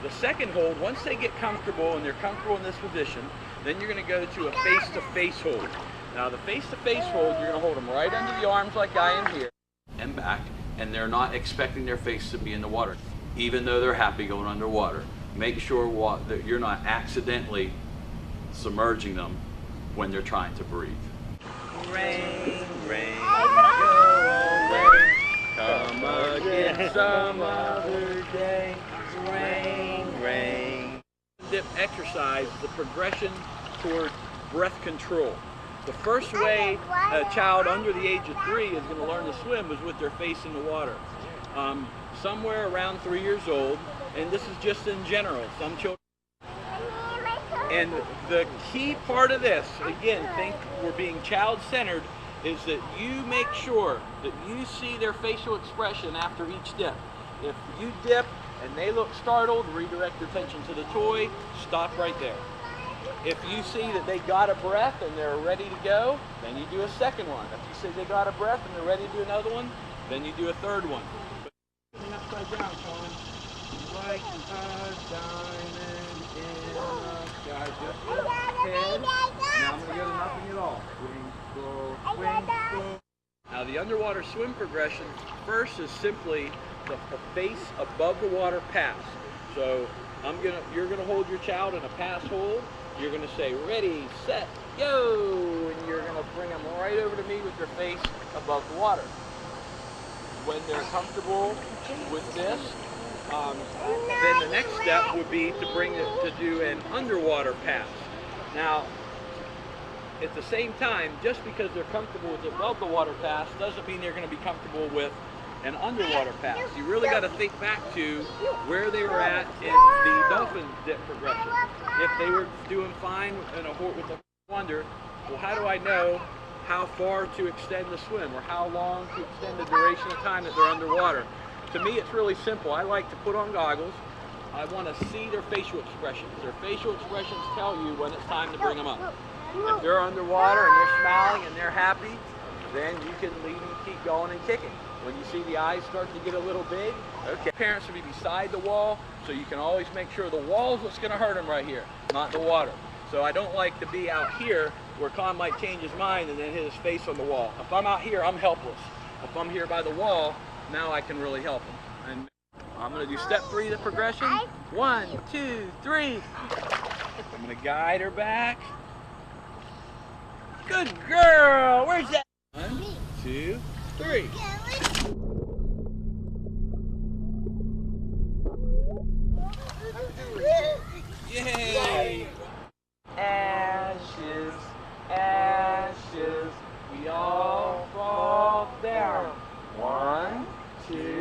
The second hold, once they get comfortable and they're comfortable in this position, then you're going to go to a face-to-face hold. Now the face-to-face hold, you're going to hold them right under the arms like I am here and back, and they're not expecting their face to be in the water, even though they're happy going underwater. Make sure that you're not accidentally submerging them when they're trying to breathe. Rain, rain, go away, come again some other day. Rain, rain. Dip exercise is the progression toward breath control. The first way a child under the age of 3 is going to learn to swim is with their face in the water. Somewhere around 3 years old, and this is just in general, some children. And the key part of this, again, think we're being child-centered, is that you make sure that you see their facial expression after each dip. If you dip and they look startled, redirect your attention to the toy, stop right there. If you see that they got a breath and they're ready to go, then you do a second one. If you see they got a breath and they're ready to do another one, then you do a third one. Upside down, Colin. Like a diamond in the sky. Just head. Now I'm going to go to nothing at all. Twinkle, twinkle. Now the underwater swim progression first is simply the face above the water pass. So you're gonna hold your child in a pass hold. You're gonna say ready, set, go, and you're gonna bring them right over to me with your face above the water. When they're comfortable with this, then the next step would be to do an underwater pass. Now, at the same time, just because they're comfortable with the above the water pass doesn't mean they're going to be comfortable with an underwater pass. You really got to think back to where they were at in the dolphin dip progression. If they were doing fine with the wonder, well, how do I know how far to extend the swim or how long to extend the duration of time that they're underwater? To me, it's really simple. I like to put on goggles. I want to see their facial expressions. Their facial expressions tell you when it's time to bring them up. If they're underwater and they're smiling and they're happy, then you can leave them keep going and kicking. When you see the eyes start to get a little big, okay. Parents should be beside the wall, so you can always make sure the wall's what's going to hurt them right here, not the water. So I don't like to be out here where Con might change his mind and then hit his face on the wall. If I'm out here, I'm helpless. If I'm here by the wall, now I can really help him. And I'm going to do step 3 of the progression. 1, 2, 3. I'm going to guide her back. Good girl! Where's that? 1, 2, 3. Yay! Ashes, ashes, we all fall down. 1, 2,